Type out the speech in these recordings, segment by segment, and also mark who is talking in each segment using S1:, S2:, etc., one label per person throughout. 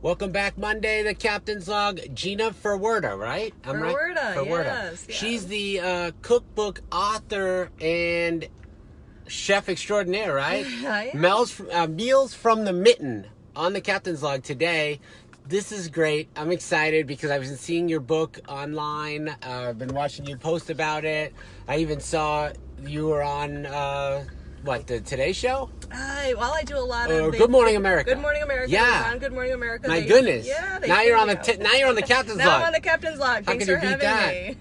S1: Welcome back, Monday, the Captain's Log. Gina Ferwerda, right?
S2: Ferwerda,
S1: Ferwerda.
S2: yes.
S1: She's the cookbook author and chef extraordinaire, right?
S2: I am.
S1: Meals from the Mitten on the Captain's Log today. This is great. I'm excited because I've been seeing your book online. I've been watching you post about it. I even saw you were on, the Today Show?
S2: Well, I do a lot of
S1: Good Morning America.
S2: Good Morning America.
S1: Yeah.
S2: I was on Good Morning America.
S1: My goodness.
S2: Yeah.
S1: Now you're on the Captain's
S2: Now
S1: Log.
S2: I'm on the Captain's Log. Thanks
S1: can
S2: for
S1: you beat
S2: having me.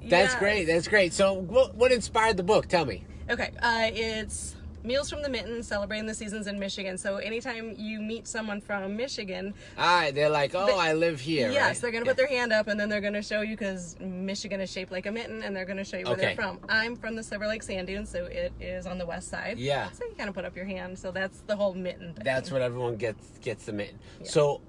S1: That's
S2: Yes.
S1: great. That's great. So what inspired the book? Tell me.
S2: Okay. It's Meals from the Mitten, celebrating the seasons in Michigan. So anytime you meet someone from Michigan,
S1: They're like, I live here.
S2: yes,
S1: right?
S2: they're going to put their hand up and then they're going to show you, because Michigan is shaped like a mitten, and they're going to show you where they're from. I'm from the Silver Lake Sand Dunes, so it is on the west side.
S1: Yeah.
S2: So you kind of put up your hand. So that's the whole mitten thing.
S1: That's what everyone gets the mitten.
S2: Yeah.
S1: So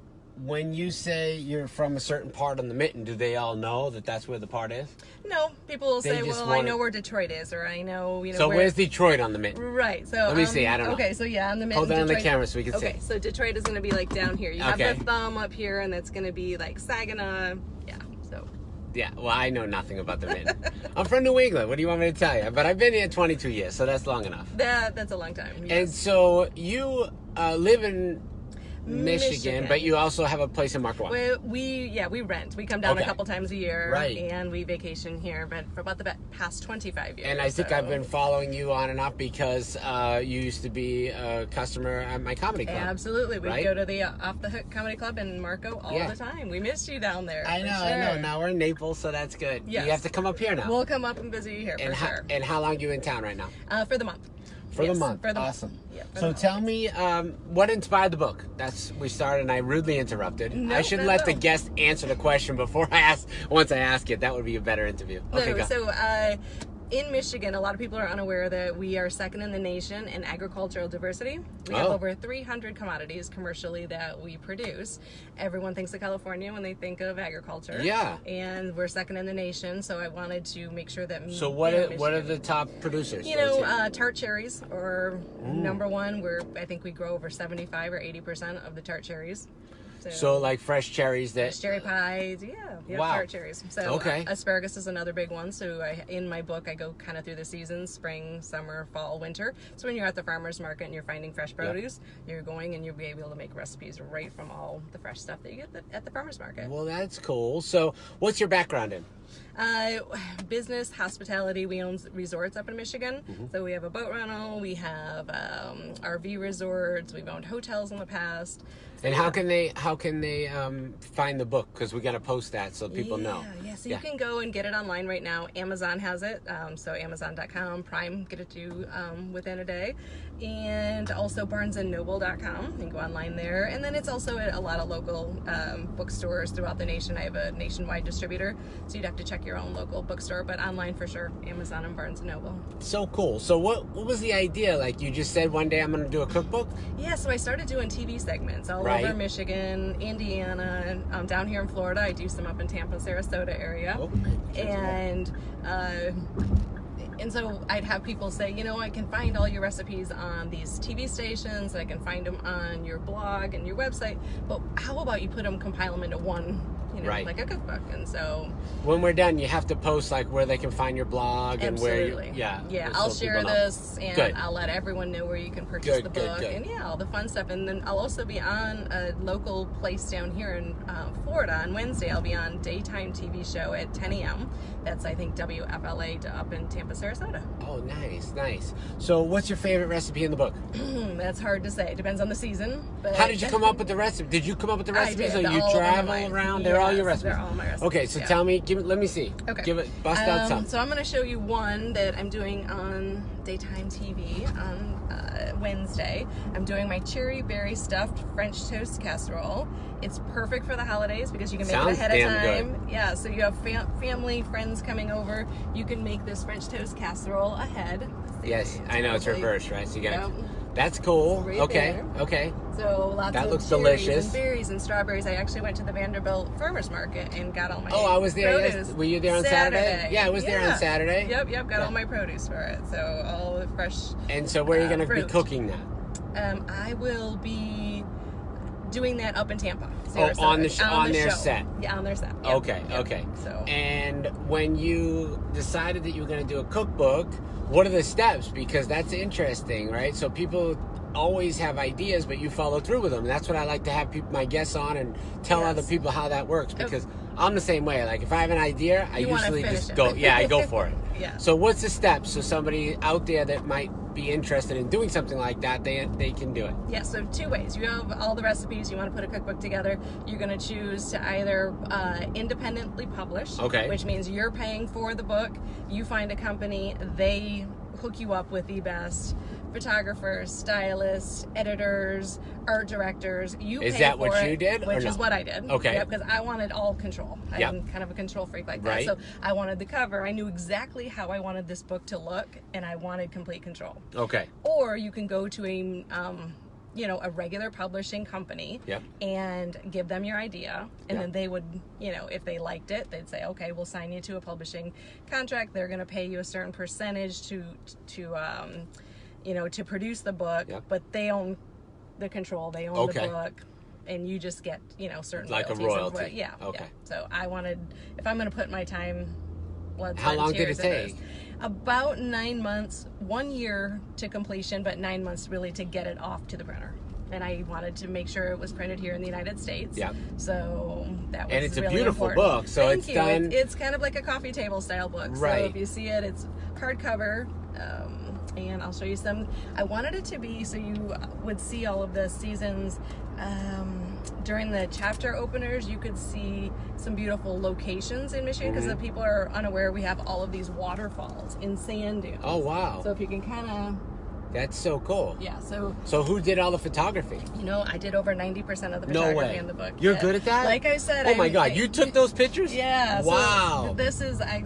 S1: when you say you're from a certain part on the mitten, do they all know that that's where the part is?
S2: No, people will say,
S1: just
S2: well, I know where Detroit is, or I know,
S1: So where's Detroit on the mitten?
S2: Right, so...
S1: Let me see, I don't know.
S2: Okay, so yeah, on the mitten,
S1: Hold that on the
S2: Detroit-
S1: camera so we can see.
S2: Okay, so Detroit is going to be like down here. You have
S1: Okay.
S2: the thumb up here, and that's going to be like Saginaw. Yeah, so...
S1: Yeah, well, I know nothing about the mitten. I'm from New England. What do you want me to tell you? But I've been here 22 years, so that's long enough.
S2: That's a long time.
S1: And
S2: Yes.
S1: so you live in Michigan, but you also have a place in Marquette.
S2: We rent. We come down a couple times a year,
S1: Right.
S2: and we vacation here, but for about the past 25 years.
S1: And I think
S2: so.
S1: I've been following you on and off because you used to be a customer at my comedy club.
S2: Absolutely. We
S1: right?
S2: go to the Off the Hook Comedy Club in Marco all
S1: Yeah.
S2: the time. We missed you down there.
S1: I
S2: for
S1: know,
S2: sure.
S1: I know. Now we're in Naples, so that's good.
S2: Yes.
S1: You have to come up here now.
S2: We'll come up and visit you here
S1: and
S2: for sure.
S1: And how long are you in town right now?
S2: For the month.
S1: For the
S2: Yes,
S1: month.
S2: For the
S1: Awesome.
S2: Month. Yeah, for
S1: So
S2: the month.
S1: tell me, what inspired the book? We started and I rudely interrupted. I should let the guest answer the question before once I ask it. That would be a better interview. Okay,
S2: No,
S1: go.
S2: so in Michigan, a lot of people are unaware that we are second in the nation in agricultural diversity. We have over 300 commodities commercially that we produce. Everyone thinks of California when they think of agriculture.
S1: Yeah.
S2: And we're second in the nation, so I wanted to make sure that...
S1: So what are the top producers?
S2: Tart cherries are number one. I think we grow over 75 or 80% of the tart cherries.
S1: So like fresh cherries that...
S2: Cherry pies,
S1: Wow.
S2: tart cherries. So
S1: Okay.
S2: Asparagus is another big one. So in my book, I go kind of through the seasons: spring, summer, fall, winter. So when you're at the farmer's market and you're finding fresh produce, you're going and you'll be able to make recipes right from all the fresh stuff that you get at the farmer's market.
S1: Well, that's cool. So what's your background in?
S2: Business, hospitality. We own resorts up in Michigan.
S1: Mm-hmm.
S2: So we have a boat rental, we have RV resorts, we've owned hotels in the past.
S1: And how can they find the book? Because we got to post that so people know.
S2: Yeah, so you can go and get it online right now. Amazon has it, so Amazon.com, Prime, get it to you within a day. And also BarnesandNoble.com, you can go online there. And then it's also at a lot of local bookstores throughout the nation. I have a nationwide distributor, so you'd have to check your own local bookstore, but online for sure, Amazon and Barnes & Noble.
S1: So cool. So what was the idea? Like you just said one day I'm going to do a cookbook?
S2: Yeah, so I started doing TV segments all over Michigan, Indiana, and down here in Florida. I do some up in Tampa, Sarasota area. And so I'd have people say, I can find all your recipes on these TV stations, I can find them on your blog and your website, but how about you compile them into one, like a cookbook? And so
S1: when we're done, you have to post like where they can find your blog and where
S2: I'll share this, and I'll let everyone know where you can purchase the book and all the fun stuff. And then I'll also be on a local place down here in Florida on Wednesday. I'll be on daytime TV show at 10 a.m. That's, I think, WFLA up in Tampa, Sarasota.
S1: Oh, nice. So what's your favorite recipe in the book?
S2: That's hard to say. It depends on the season. But
S1: how did you come up with the recipe? Did you come up with the recipes, or you travel around?
S2: They're
S1: all your recipes?
S2: They're all my recipes.
S1: Okay, so tell me, let me see.
S2: Okay.
S1: Bust out some.
S2: So I'm going to show you one that I'm doing on daytime TV on Wednesday. I'm doing my cherry berry stuffed French toast casserole. It's perfect for the holidays because you can make it ahead of time.
S1: Good.
S2: Yeah, so you have family, friends coming over. You can make this French toast casserole ahead.
S1: Yes, I know it's reversed, right? So you got That's cool.
S2: Right
S1: okay.
S2: there.
S1: Okay.
S2: So lots
S1: that
S2: of
S1: looks
S2: cherries
S1: delicious.
S2: And berries and strawberries. I actually went to the Vanderbilt Farmers Market and got all my
S1: I was there.
S2: produce.
S1: Were you there on Saturday? Yeah, I was there on Saturday.
S2: Yep. Got all my produce for it. So all the fresh.
S1: And so where are you going to be cooking that?
S2: I will be doing that up in Tampa.
S1: On their
S2: show.
S1: set.
S2: Yeah, on their set. Yep.
S1: Okay,
S2: Yep.
S1: okay.
S2: So,
S1: and when you decided that you were going to do a cookbook, what are the steps? Because that's interesting, right? So people always have ideas, but you follow through with them. And that's what I like to have my guests on and tell other people how that works. Because I'm the same way. Like if I have an idea, I usually just go. Yeah, I go for it.
S2: Yeah.
S1: So what's the steps? So somebody out there that might be interested in doing something like that, they can do it.
S2: Yeah, so 2 ways. You have all the recipes, you want to put a cookbook together. You're going to choose to either independently publish, which means you're paying for the book. You find a company, they hook you up with the best photographers, stylists, editors, art directors. You
S1: is
S2: pay
S1: that
S2: for
S1: what
S2: it,
S1: you did?
S2: Which is what I did.
S1: Okay.
S2: Yeah, because I wanted all control. I'm kind of a control freak like that.
S1: Right.
S2: So I wanted the cover. I knew exactly how I wanted this book to look, and I wanted complete control.
S1: Okay.
S2: Or you can go to a regular publishing company and give them your idea, and then they would, if they liked it, they'd say, okay, we'll sign you to a publishing contract. They're going to pay you a certain percentage to produce the book, but they own the control. They own the book, and you just get, certain
S1: like
S2: royalties.
S1: A royalty.
S2: Yeah.
S1: Okay.
S2: Yeah. So I wanted, if I'm going to put my time, blood,
S1: how long did it take?
S2: About 9 months, 1 year to completion, but 9 months really to get it off to the printer. And I wanted to make sure it was printed here in the United States. Yeah. So that was
S1: and it's
S2: really
S1: a beautiful
S2: important.
S1: book. So
S2: Thank
S1: it's
S2: you.
S1: done.
S2: It's kind of like a coffee table style book.
S1: Right.
S2: So if you see it, it's hardcover. And I'll show you some. I wanted it to be so you would see all of the seasons. During the chapter openers, you could see some beautiful locations in Michigan, because the people are unaware we have all of these waterfalls in sand dunes.
S1: Oh, wow.
S2: So if you can kind of...
S1: That's so cool.
S2: Yeah, so
S1: who did all the photography?
S2: I did over 90% of the photography in the book.
S1: You're good at that?
S2: Like I said...
S1: Oh my God, you took those pictures?
S2: Yeah.
S1: Wow.
S2: So this is, I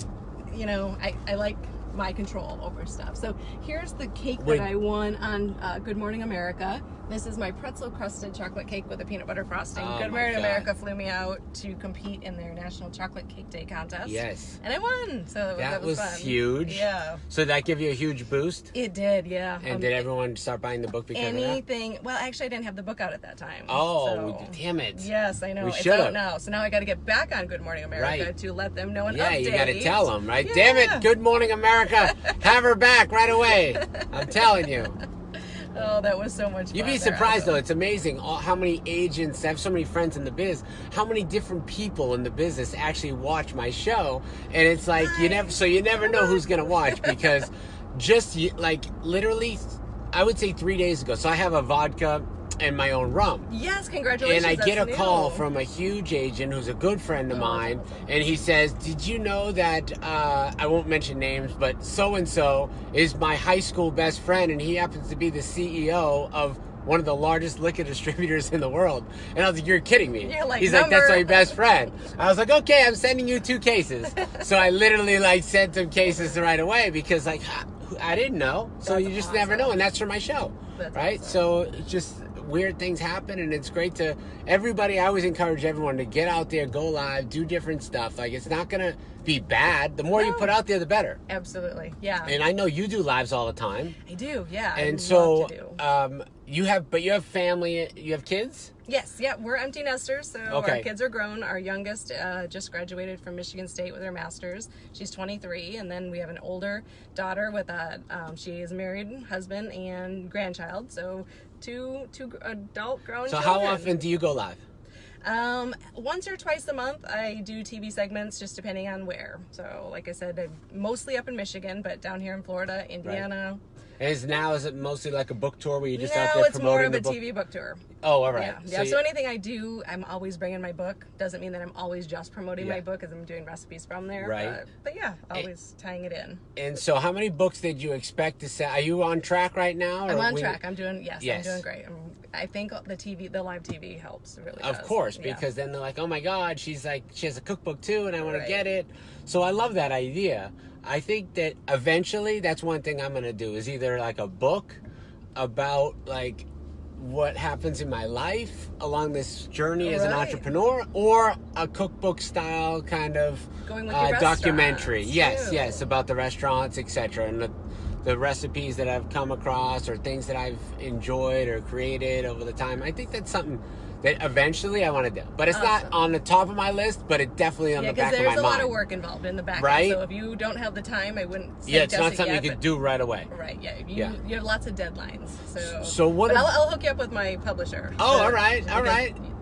S2: like my control over stuff. So here's the cake that I won on Good Morning America. This is my pretzel crusted chocolate cake with a peanut butter frosting.
S1: Oh,
S2: Good Morning America flew me out to compete in their National Chocolate Cake Day contest.
S1: Yes.
S2: And I won. So that was fun.
S1: Huge.
S2: Yeah.
S1: So did that give you a huge boost?
S2: It did, yeah.
S1: And did everyone start buying the book because of that?
S2: Well, actually, I didn't have the book out at that time.
S1: Oh, damn it.
S2: Yes, I know.
S1: We
S2: it's
S1: should
S2: out now. So now I got to get back on Good Morning America to let them know an update.
S1: Yeah, you got to tell them, right?
S2: Yeah.
S1: Damn it, Good Morning America. Have her back right away. I'm telling you.
S2: Oh, that was so much fun.
S1: You'd be surprised, though. It's amazing how many agents, I have so many friends in the biz, how many different people in the business actually watch my show. And it's like, you never know who's going to watch, because literally, I would say 3 days ago. So I have a vodka and my own rum.
S2: Yes, congratulations.
S1: And I get a call from a huge agent who's a good friend of mine, and he says, did you know that, I won't mention names, but so-and-so is my high school best friend, and he happens to be the CEO of one of the largest liquor distributors in the world. And I was like, you're kidding me. He's like, that's my best friend. I was like, okay, I'm sending you 2 cases. So I literally sent some cases right away, because I didn't know. So you just never know, and that's for my show.
S2: That's
S1: right?
S2: Awesome.
S1: So just weird things happen, and it's great to everybody. I always encourage everyone to get out there, go live, do different stuff. It's not gonna be bad. The more you put out there, the better.
S2: Absolutely, yeah.
S1: And I know you do lives all the time.
S2: I do, yeah.
S1: And so you have family. You have kids?
S2: Yes, yeah, we're empty nesters, so our kids are grown. Our youngest just graduated from Michigan State with her master's. She's 23, and then we have an older daughter with she is married, husband, and grandchild. So two adult grown children.
S1: So how often do you go live?
S2: Once or twice a month. I do TV segments, just depending on where. So like I said, I'm mostly up in Michigan, but down here in Florida, Indiana.
S1: Right. And is it mostly like a book tour where you're just out there promoting the book?
S2: No, it's more of a TV book tour.
S1: Oh, all right.
S2: Yeah. So anything I do, I'm always bringing my book. Doesn't mean that I'm always just promoting my book, as I'm doing recipes from there.
S1: Right.
S2: But yeah, always tying it in.
S1: And so how many books did you expect to sell? Are you on track right now?
S2: I'm on track. I'm doing great. I think the live TV helps. It really does.
S1: Of course, because then they're like, oh my God, she has a cookbook too, and I want to get it. So I love that idea. I think that eventually that's one thing I'm going to do, is either a book about what happens in my life along this journey as an entrepreneur, or a cookbook style kind of documentary. Yes, about the restaurants, etc. and the recipes that I've come across, or things that I've enjoyed or created over the time. I think that's something that eventually I want to do. But it's not on the top of my list, but it definitely on the back of my mind.
S2: Because there's a lot of work involved in the back end. So if you don't have the time, I wouldn't say
S1: it's not something you could do right away.
S2: Right, you have lots of deadlines.
S1: What?
S2: I'll hook you up with my publisher.
S1: Oh, all right.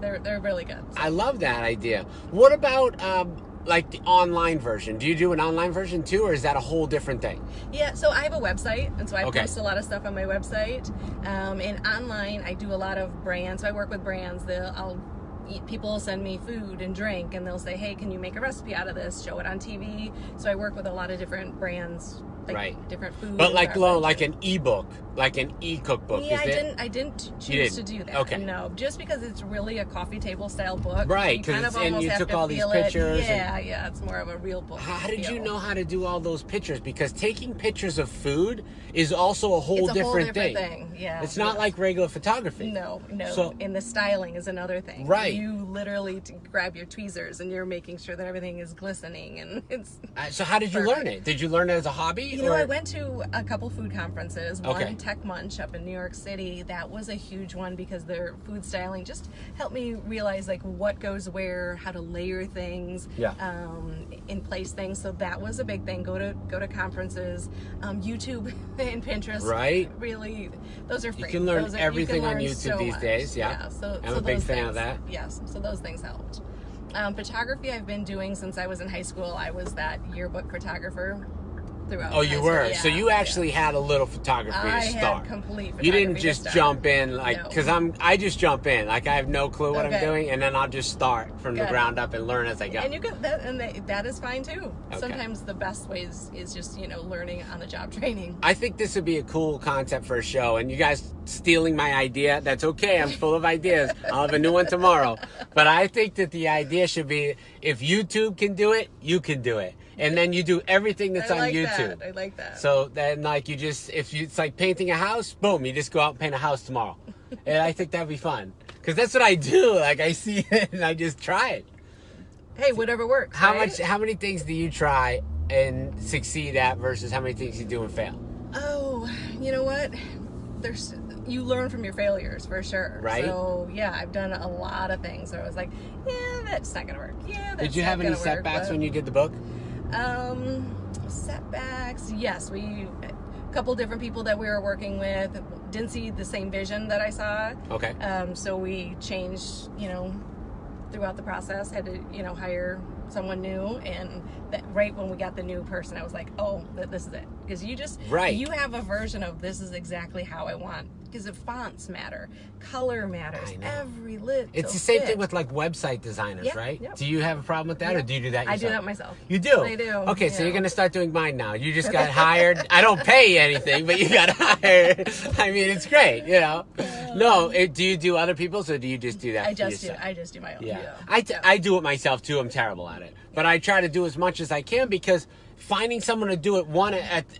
S2: They're really good. So.
S1: I love that idea. What about like the online version? Do you do an online version too, or is that a whole different thing?
S2: Yeah, so I have a website, and so I post a lot of stuff on my website. And online, I do a lot of brands. So I work with brands. People will send me food and drink, and they'll say, "Hey, can you make a recipe out of this? Show it on TV." So I work with a lot of different brands. Different food.
S1: But like an ebook, like an e-cookbook.
S2: Yeah, I didn't choose to do that.
S1: Okay.
S2: No, just because it's really a coffee table style book.
S1: Right, and you took all these pictures.
S2: Yeah, it's more of a real book.
S1: How did you know how to do all those pictures? Because taking pictures of food is also a whole different thing.
S2: Yeah.
S1: It's not like regular photography.
S2: No. And the styling is another thing.
S1: Right.
S2: You literally grab your tweezers and you're making sure that everything is glistening, and it's.
S1: So how did you learn it? Did you learn it as a hobby?
S2: You know, I went to a couple food conferences. One, Tech Munch up in New York City. That was a huge one because their food styling just helped me realize like what goes where, how to layer things, in place things. So that was a big thing. Go to conferences, YouTube and Pinterest. Right. Really, those are free.
S1: You can learn everything on YouTube these days. Yeah. I'm a big fan of that.
S2: Yes. So those things helped. Photography I've been doing since I was in high school. I was that yearbook photographer.
S1: Oh, you were? Yeah, so you actually had a little photography to start.
S2: Had complete photography.
S1: You didn't just jump in because I just jump in. Like I have no clue what I'm doing, and then I'll just start from the ground up and learn as I go.
S2: And you can that is fine too. Okay. Sometimes the best ways is just learning on the job training.
S1: I think this would be a cool concept for a show, and you guys stealing my idea. That's okay. I'm full of ideas. I'll have a new one tomorrow. But I think that the idea should be if YouTube can do it, you can do it. And then you do everything that's on YouTube.
S2: I like that.
S1: So then, it's like painting a house. Boom, you just go out and paint a house tomorrow. And I think that'd be fun because that's what I do. Like I see it and I just try it.
S2: Hey, whatever works.
S1: How many things do you try and succeed at versus how many things you do and fail?
S2: Oh, you know what? You learn from your failures for sure.
S1: Right.
S2: So yeah, I've done a lot of things where I was like, yeah, that's not gonna work. Yeah, that's
S1: Did you have any setbacks when you did the book?
S2: Setbacks. Yes, a couple different people that we were working with didn't see the same vision that I saw. Okay. So we changed, throughout the process, had to, hire someone new, and right when we got the new person, I was like, oh, this is it. Because you have a version of this is exactly how I want. Because the fonts matter, color matters, every little
S1: It's the same thing with like website designers, right?
S2: Yep.
S1: Do you have a problem with that, or do you do that yourself?
S2: I do that myself.
S1: You do?
S2: I do.
S1: Okay, so you're going to start doing mine now. You just got hired. I don't pay you anything, but you got hired. I mean, it's great, No, do you do other people's, or do you just do that
S2: I just do my own.
S1: Yeah. I do it myself too. I'm terrible at it. But I try to do as much as I can because finding someone to do it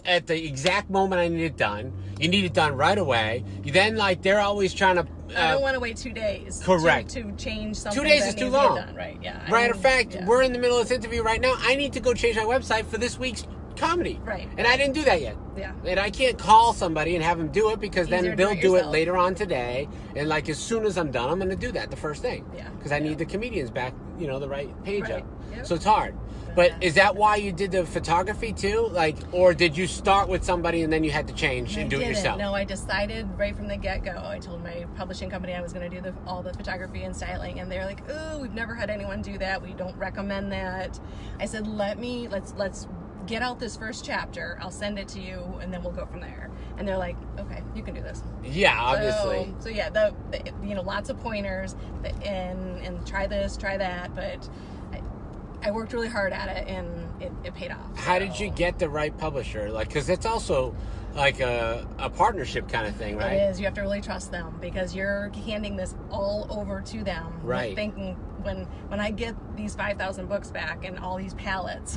S1: at the exact moment I need it done. You need it done right away. You then they're always trying to.
S2: I don't want to wait 2 days.
S1: Correct.
S2: To change something.
S1: 2 days is too long.
S2: Done, right. Yeah.
S1: Matter of fact, we're in the middle of this interview right now. I need to go change my website for this week's comedy.
S2: Right.
S1: And I didn't do that yet.
S2: Yeah.
S1: And I can't call somebody and have them do it because then they'll do it later on today. And as soon as I'm done, I'm going to do that the first thing.
S2: Yeah.
S1: Because I need the comedians back, the right page up.
S2: Yep.
S1: So it's hard. But is that why you did the photography too? Or did you start with somebody and then you had to change and do it yourself?
S2: No, I decided right from the get-go. I told my publishing company I was going to do all the photography and styling, and they're like, "Oh, we've never had anyone do that. We don't recommend that." I said, let's get out this first chapter. I'll send it to you, and then we'll go from there. And they're like, "Okay, you can do this."
S1: Yeah, obviously.
S2: So yeah, lots of pointers, and try this, try that, but. I worked really hard at it, and it paid off.
S1: How did you get the right publisher? Because it's also like a partnership kind of thing, right?
S2: It is. You have to really trust them because you're handing this all over to them.
S1: Right.
S2: Thinking when I get these 5,000 books back and all these palettes,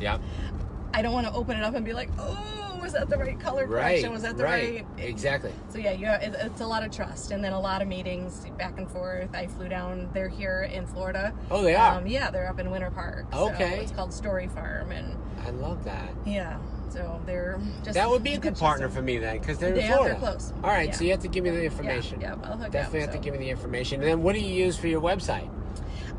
S2: I don't want to open it up and be like, oh, was that the right color correction? Was that the right?
S1: Exactly.
S2: So yeah, it's a lot of trust, and then a lot of meetings back and forth. I flew down. They're here in Florida.
S1: Oh, they are.
S2: Yeah, they're up in Winter Park.
S1: Okay.
S2: So it's called Story Farm, and
S1: I love that.
S2: Yeah. So they're just...
S1: That would be a good partner for me then, because they're in Florida.
S2: They're close.
S1: All right,
S2: Yeah.
S1: so you have to give me the information.
S2: Yeah, I'll hook
S1: Definitely
S2: up,
S1: have to give me the information. And then what do you use for your website?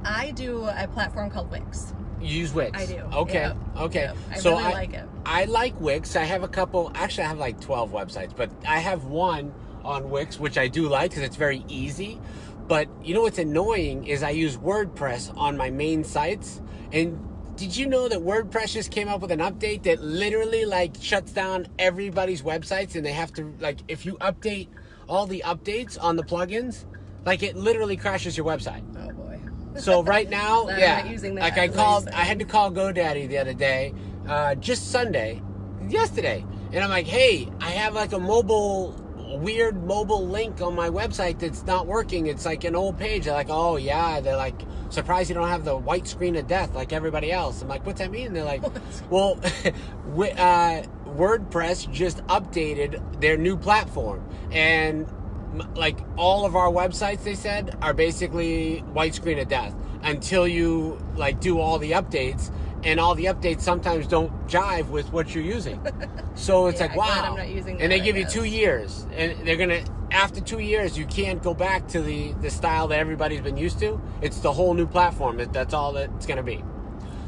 S2: I do a platform called Wix.
S1: You use Wix?
S2: I do.
S1: Okay,
S2: Yep.
S1: okay.
S2: Yep. I
S1: So
S2: really like it.
S1: I like Wix. I have a couple, actually I have like 12 websites, but I have one on Wix, which I do like because it's very easy. But you know what's annoying is I use WordPress on my main sites. And did you know that WordPress just came up with an update that literally like shuts down everybody's websites, and they have to, like, if you update all the updates on the plugins, like it literally crashes your website.
S2: Oh boy.
S1: So right now,
S2: I'm
S1: yeah,
S2: not using that,
S1: like I had to call GoDaddy the other day, just yesterday, and I'm like, hey, I have like a weird mobile link on my website that's not working. It's like an old page. They're like, oh yeah, they're like, surprised you don't have the white screen of death like everybody else. I'm like, what's that mean? They're like, well, WordPress just updated their new platform, and like all of our websites, they said, are basically white screen of death until you like do all the updates, and all the updates sometimes don't jive with what you're using. So it's like, wow.
S2: I'm not using that,
S1: and they give you 2 years, and they're gonna, after 2 years, you can't go back to the style that everybody's been used to. It's the whole new platform. That's all that it's gonna be.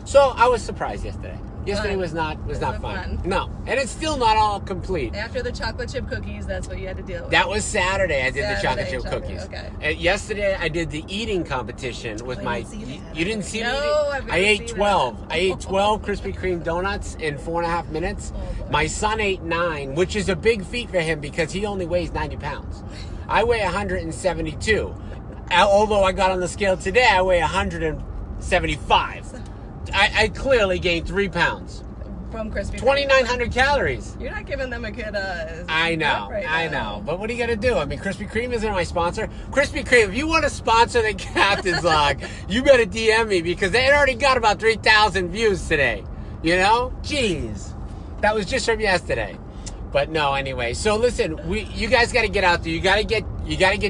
S1: So I was surprised yesterday. Yesterday was not fun. No, and it's still not all complete.
S2: After the chocolate chip cookies, that's what you had to deal with.
S1: That was Saturday. I did the chocolate chip cookies.
S2: Okay.
S1: And yesterday I did the eating competition with my. You didn't see
S2: No,
S1: me?
S2: I've never
S1: I ate
S2: seen
S1: 12.
S2: that.
S1: I ate 12 Krispy Kreme donuts in 4.5 minutes.
S2: Oh, boy.
S1: My son ate 9, which is a big feat for him because he only weighs 90 pounds. I weigh 172. Although I got on the scale today, I weigh 175. I clearly gained 3 pounds.
S2: From Krispy Kreme.
S1: 2,900 calories.
S2: You're not giving them a good
S1: I know,
S2: right
S1: I
S2: now.
S1: know. But what are you going to do? I mean, Krispy Kreme isn't my sponsor. Krispy Kreme, if you want to sponsor the Captain's Log, you better DM me because they already got about 3,000 views today. You know? Jeez. That was just from yesterday. But no, anyway. So listen, you guys got to get out there. You got to get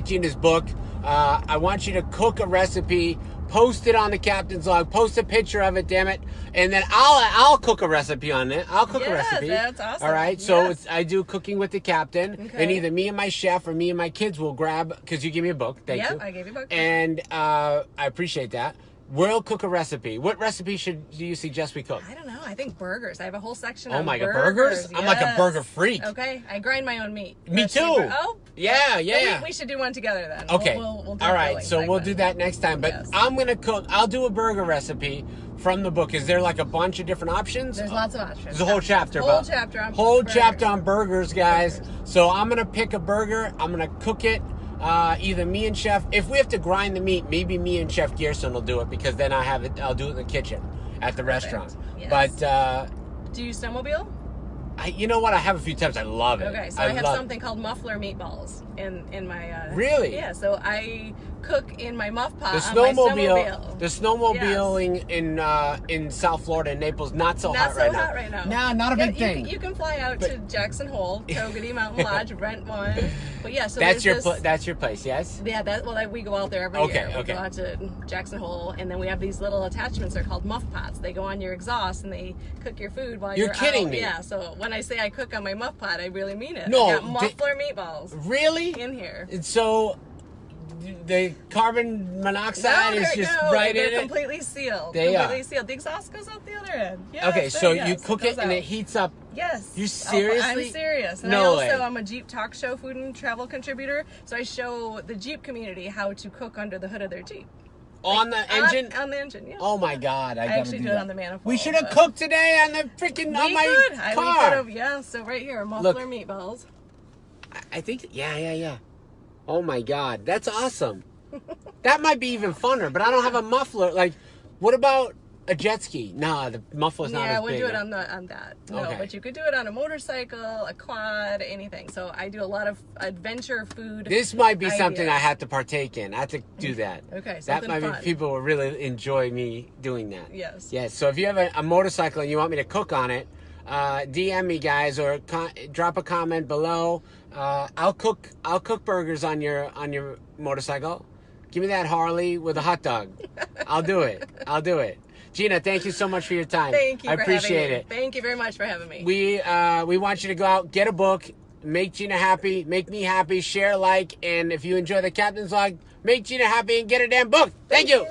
S1: Gina's book. I want you to cook a recipe. Post it on the Captain's Log. Post a picture of it, damn it, and then I'll cook a recipe on it. I'll cook a recipe.
S2: That's awesome.
S1: All right, so I do cooking with the captain,
S2: Okay.
S1: and either me and my chef or me and my kids will grab, because you give me a book. Thank you.
S2: Yep, I gave you a book.
S1: And I appreciate that. We'll cook a recipe. What recipe do you suggest we cook?
S2: I don't know. I think burgers. I have a whole section
S1: Oh
S2: on
S1: my God,
S2: burgers.
S1: I'm like a burger freak.
S2: Okay, I grind my own meat.
S1: Me
S2: That's
S1: too.
S2: Oh,
S1: Yeah.
S2: Well, we should do one together then.
S1: Okay.
S2: We'll do
S1: all
S2: a
S1: right.
S2: grilling
S1: So we'll
S2: segment.
S1: do that next time. But
S2: Yes.
S1: I'm gonna cook. I'll do a burger recipe from the book. Is there like a bunch of different options?
S2: There's lots of options.
S1: There's a whole chapter.
S2: Whole chapter on
S1: chapter on burgers, guys. So I'm gonna pick a burger. I'm gonna cook it. Either me and Chef. If we have to grind the meat, maybe me and Chef Gerson will do it because then I'll do it in the kitchen at the restaurant.
S2: Yes.
S1: But
S2: do you snowmobile?
S1: you know what? I have a few times. I love it.
S2: Okay, so I have something called muffler meatballs in my.
S1: Really?
S2: Yeah. So I cook in my muff pot.
S1: The
S2: on my
S1: snowmobile, the snowmobiling in South Florida and Naples, not so hot right now.
S2: Not so hot right now.
S1: Nah, not a big thing.
S2: You can fly out to Jackson Hole, Togety Mountain Lodge, rent one. But yeah, so
S1: that's your place, yes?
S2: Yeah, we go out there every year. We go out to Jackson Hole, and then we have these little attachments. They're called muff pots. They go on your exhaust, and they cook your food while you're
S1: kidding
S2: out.
S1: me.
S2: Yeah, so when I say I cook on my muff pot, I really mean it.
S1: No,
S2: I got muffler meatballs.
S1: Really?
S2: In here.
S1: And so the carbon monoxide is just right in it?
S2: They're completely sealed.
S1: They
S2: completely
S1: are.
S2: sealed. The exhaust goes out the other end. Yes,
S1: Okay, so
S2: yes,
S1: you cook it and
S2: out.
S1: it heats up.
S2: Yes.
S1: You seriously?
S2: I'm serious. And
S1: No way.
S2: I'm a Jeep talk show food and travel contributor, so I show the Jeep community how to cook under the hood of their Jeep.
S1: On the engine?
S2: On the engine, yeah.
S1: Oh my God! I
S2: actually do it on the manifold.
S1: We should have cooked today on the freaking on my car.
S2: We could have, yeah. So right here, muffler meatballs.
S1: I think, yeah. Oh my God, that's awesome. That might be even funner, but I don't have a muffler. Like, what about a jet ski? Nah, the muffler's not as big.
S2: Yeah, we'll do it on that. No,
S1: Okay.
S2: but you could do it on a motorcycle, a quad, anything. So I do a lot of adventure food.
S1: This might be
S2: ideas.
S1: something I have to partake in. I have to do that.
S2: Okay,
S1: that
S2: something
S1: might
S2: fun.
S1: be, people will really enjoy me doing that.
S2: Yes.
S1: Yes. So if you have a motorcycle and you want me to cook on it, DM me, guys, or drop a comment below. I'll cook burgers on your motorcycle. Give me that Harley with a hot dog. I'll do it. Gina, thank you so much for your time.
S2: Thank you
S1: I
S2: for
S1: appreciate
S2: having me.
S1: it.
S2: Thank you very much for having me.
S1: We want you to go out, get a book, make Gina happy, make me happy, share, like, and if you enjoy the Captain's Log, make Gina happy and get a damn book. Thank you.